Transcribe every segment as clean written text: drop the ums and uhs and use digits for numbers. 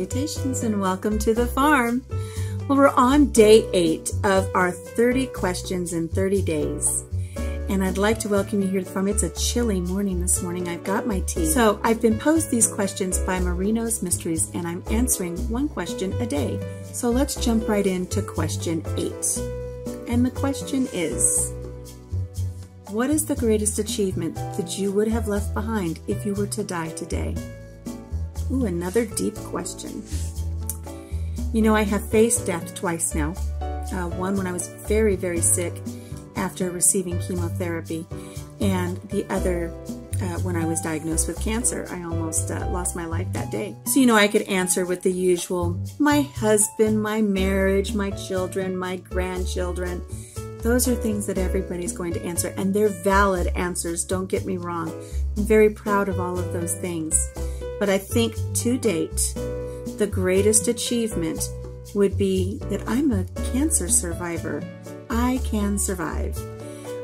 Salutations and welcome to the farm. Well, we're on day 8 of our 30 questions in 30 days. And I'd like to welcome you here to the farm. It's a chilly morning this morning. I've got my tea. So I've been posed these questions by Marino's Mysteries and I'm answering one question a day. So let's jump right into question 8. And the question is, what is the greatest achievement that you would have left behind if you were to die today? Ooh, another deep question. You know, I have faced death twice now. One when I was very, very sick after receiving chemotherapy, and the other when I was diagnosed with cancer. I almost lost my life that day. So, you know, I could answer with the usual, my husband, my marriage, my children, my grandchildren. Those are things that everybody's going to answer, and they're valid answers, don't get me wrong. I'm very proud of all of those things. But I think to date, the greatest achievement would be that I'm a cancer survivor. I can survive.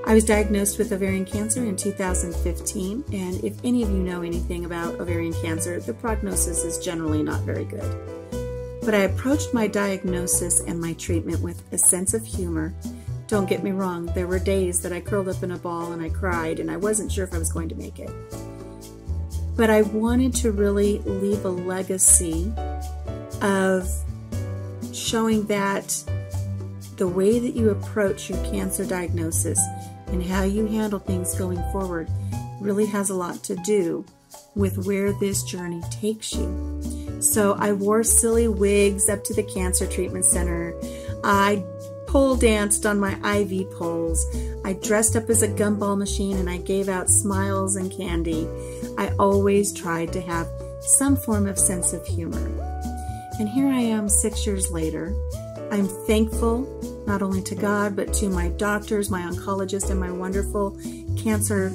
I was diagnosed with ovarian cancer in 2015, and if any of you know anything about ovarian cancer, the prognosis is generally not very good. But I approached my diagnosis and my treatment with a sense of humor. Don't get me wrong, there were days that I curled up in a ball and I cried and I wasn't sure if I was going to make it. But I wanted to really leave a legacy of showing that the way that you approach your cancer diagnosis and how you handle things going forward really has a lot to do with where this journey takes you. So I wore silly wigs up to the cancer treatment center. I pole danced on my IV poles. I dressed up as a gumball machine and I gave out smiles and candy. I always tried to have some form of sense of humor. And here I am 6 years later. I'm thankful not only to God, but to my doctors, my oncologist, and my wonderful cancer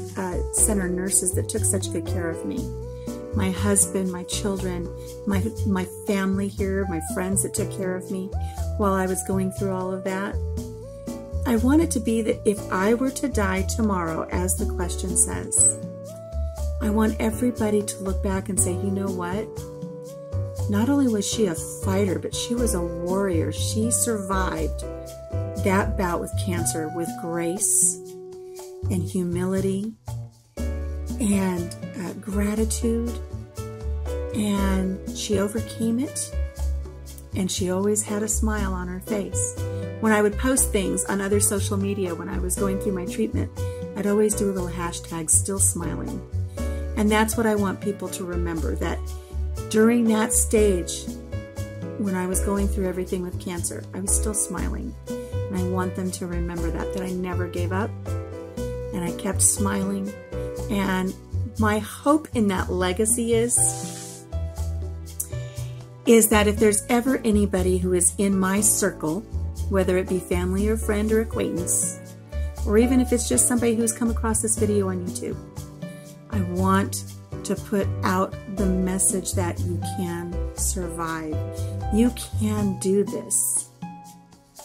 center nurses that took such good care of me. My husband, my children, my family here, my friends that took care of me while I was going through all of that. I want it to be that if I were to die tomorrow, as the question says, I want everybody to look back and say, you know what? Not only was she a fighter, but she was a warrior. She survived that bout with cancer with grace and humility and gratitude, and she overcame it, and she always had a smile on her face. When I would post things on other social media when I was going through my treatment, I'd always do a little hashtag, still smiling. And that's what I want people to remember, that during that stage when I was going through everything with cancer, I was still smiling. And I want them to remember that I never gave up and I kept smiling. And my hope in that legacy is that if there's ever anybody who is in my circle, whether it be family or friend or acquaintance, or even if it's just somebody who's come across this video on YouTube, I want to put out the message that you can survive. You can do this.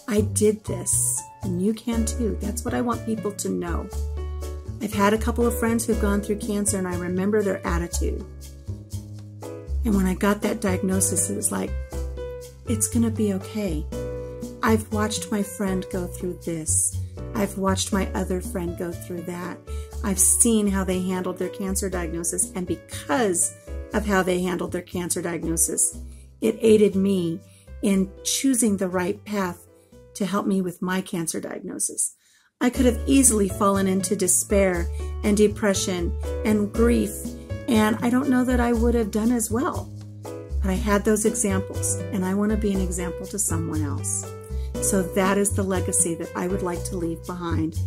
I did this, and you can too. That's what I want people to know. I've had a couple of friends who've gone through cancer, and I remember their attitude. And when I got that diagnosis, it was like, it's going to be okay. I've watched my friend go through this. I've watched my other friend go through that. I've seen how they handled their cancer diagnosis, and because of how they handled their cancer diagnosis, it aided me in choosing the right path to help me with my cancer diagnosis. I could have easily fallen into despair and depression and grief, and I don't know that I would have done as well. But I had those examples, and I want to be an example to someone else. So that is the legacy that I would like to leave behind.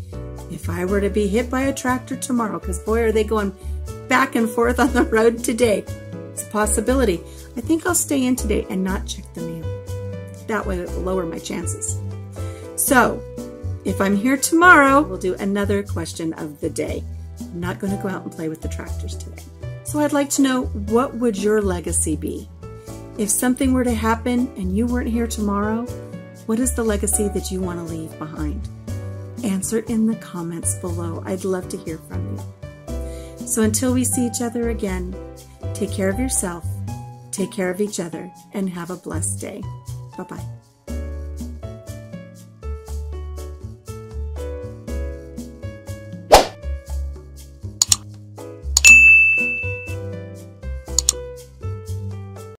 If I were to be hit by a tractor tomorrow, because boy, are they going back and forth on the road today. It's a possibility. I think I'll stay in today and not check the mail. That way it will lower my chances. So if I'm here tomorrow, we'll do another question of the day. I'm not going to go out and play with the tractors today. So I'd like to know, what would your legacy be? If something were to happen and you weren't here tomorrow, what is the legacy that you want to leave behind? Answer in the comments below. I'd love to hear from you. So until we see each other again, take care of yourself Take care of each other and have a blessed day. Bye-bye.